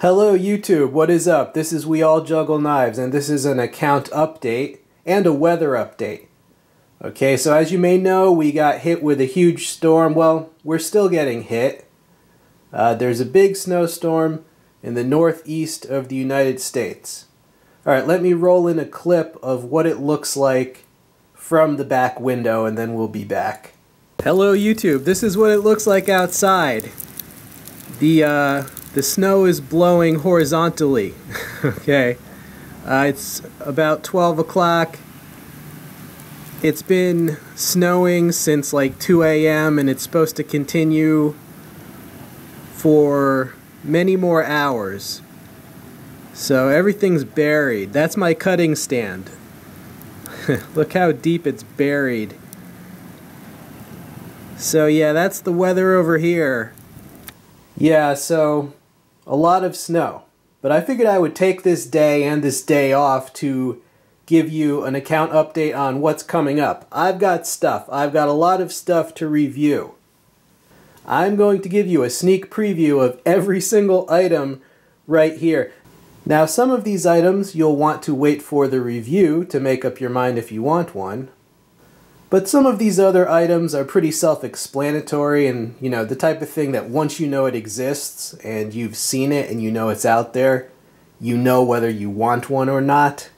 Hello YouTube, what is up? This is We All Juggle Knives, and this is an account update and a weather update. Okay, so as you may know, we got hit with a huge storm. Well, we're still getting hit. There's a big snowstorm in the northeast of the United States. Alright, let me roll in a clip of what it looks like from the back window, and then we'll be back. Hello YouTube, this is what it looks like outside. The snow is blowing horizontally. Okay, it's about 12 o'clock. It's been snowing since like 2 a.m. and it's supposed to continue for many more hours. So everything's buried. That's my cutting stand. Look how deep it's buried. So yeah, that's the weather over here. Yeah, so a lot of snow. But I figured I would take this day and this day off to give you an account update on what's coming up. I've got stuff. I've got a lot of stuff to review. I'm going to give you a sneak preview of every single item right here. Now, some of these items you'll want to wait for the review to make up your mind if you want one. But some of these other items are pretty self-explanatory and, you know, the type of thing that once you know it exists and you've seen it and you know it's out there, you know whether you want one or not.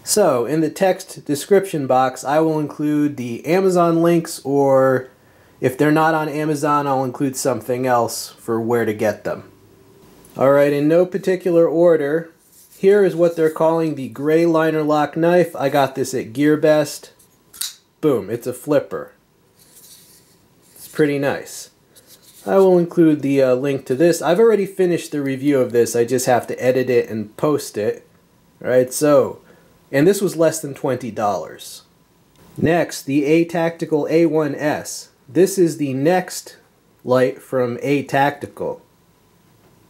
So, in the text description box, I will include the Amazon links, or if they're not on Amazon, I'll include something else for where to get them. Alright, in no particular order, here is what they're calling the gray liner lock knife. I got this at GearBest. Boom, it's a flipper. It's pretty nice. I will include the link to this. I've already finished the review of this. I just have to edit it and post it. Alright, so, and this was less than $20. Next, the Tactical A1S. This is the next light from Tactical.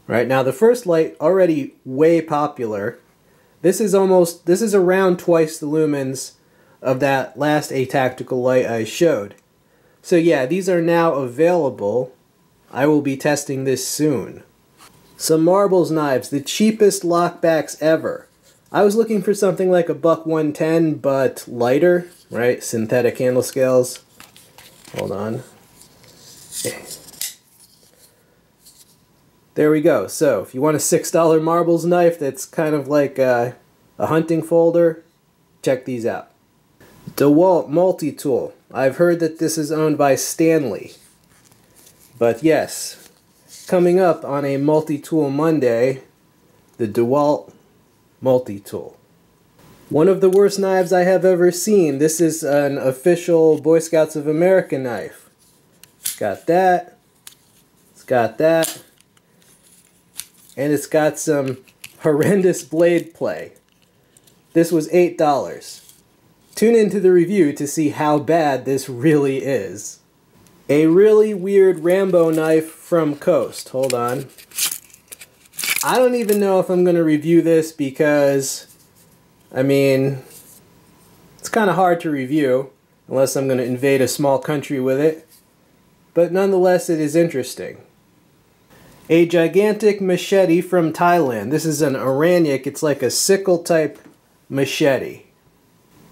Right, now the first light, already way popular. This is around twice the lumens of that last Tactical light I showed. So yeah, these are now available. I will be testing this soon. Some marbles knives, the cheapest lockbacks ever. I was looking for something like a $110, but lighter, right? Synthetic handle scales. Hold on. There we go. So, if you want a $6 marbles knife that's kind of like a hunting folder, check these out. DeWalt Multitool. I've heard that this is owned by Stanley. But yes, coming up on a Multitool Monday, the DeWalt Multitool. One of the worst knives I have ever seen. This is an official Boy Scouts of America knife. It's got that. It's got that. And it's got some horrendous blade play. This was $8. Tune into the review to see how bad this really is. A really weird Rambo knife from Coast. Hold on. I don't even know if I'm going to review this because, I mean, it's kind of hard to review unless I'm going to invade a small country with it. But nonetheless, it is interesting. A gigantic machete from Thailand. This is an Iranic. It's like a sickle type machete.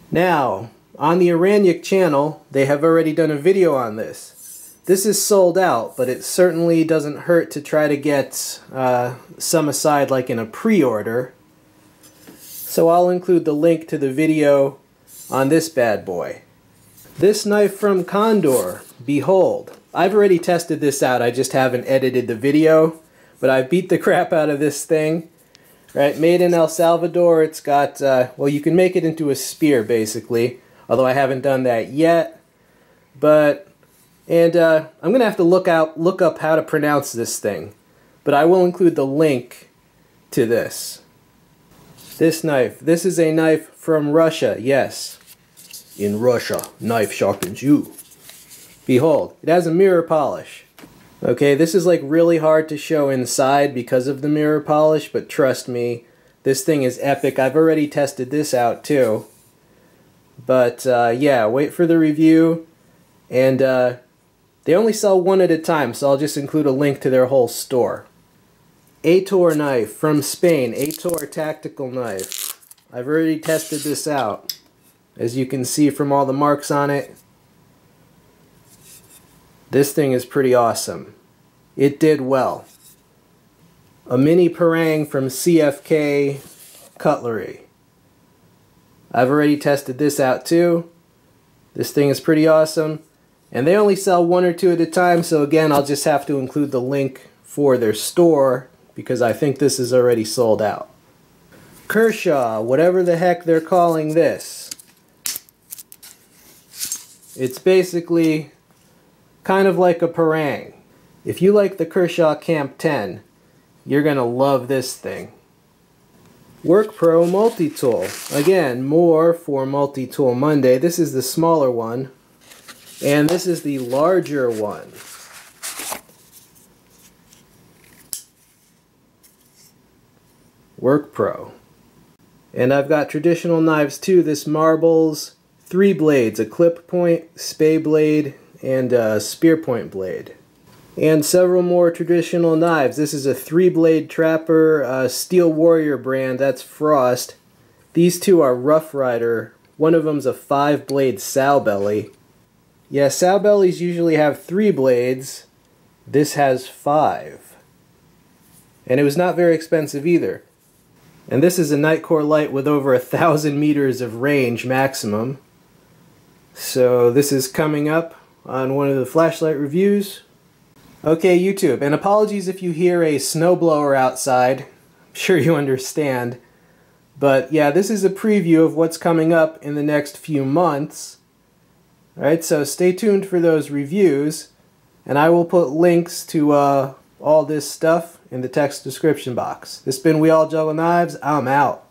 Now, on the Iranic channel, they have already done a video on this. This is sold out, but it certainly doesn't hurt to try to get some aside like in a pre-order. So I'll include the link to the video on this bad boy. This knife from Condor Behold. I've already tested this out, I just haven't edited the video, but I beat the crap out of this thing. Right, made in El Salvador. It's got, well, you can make it into a spear, basically. Although I haven't done that yet. But, and I'm going to have to look up how to pronounce this thing. But I will include the link to this. This knife. This is a knife from Russia, yes. In Russia, knife sharpens you. Behold, it has a mirror polish. Okay, this is like really hard to show inside because of the mirror polish, but trust me, this thing is epic. I've already tested this out too. But yeah, wait for the review. And they only sell one at a time, so I'll just include a link to their whole store. Aitor knife from Spain, Aitor Tactical Knife. I've already tested this out. As you can see from all the marks on it, this thing is pretty awesome. It did well. A mini Parang from CFK Cutlery. I've already tested this out too. This thing is pretty awesome. And they only sell one or two at a time, so again, I'll just have to include the link for their store because I think this is already sold out. Kershaw, whatever the heck they're calling this. It's basically kind of like a Parang. If you like the Kershaw Camp 10, you're going to love this thing. Work Pro Multitool. Again, more for Multitool Monday. This is the smaller one, and this is the larger one. Work Pro. And I've got traditional knives too. This Marbles, 3 blades, a clip point, spay blade, and a spear point blade. And several more traditional knives. This is a 3-blade trapper, Steel Warrior brand, that's Frost. These two are Rough Rider. One of them's a 5-blade sow belly. Yeah, sow bellies usually have 3 blades. This has 5. And it was not very expensive either. And this is a Nightcore light with over 1,000 meters of range maximum. So this is coming up on one of the flashlight reviews. Okay, YouTube, and apologies if you hear a snowblower outside. I'm sure you understand. But yeah, this is a preview of what's coming up in the next few months. Alright, so stay tuned for those reviews, and I will put links to all this stuff in the text description box. This has been We All Juggle Knives. I'm out.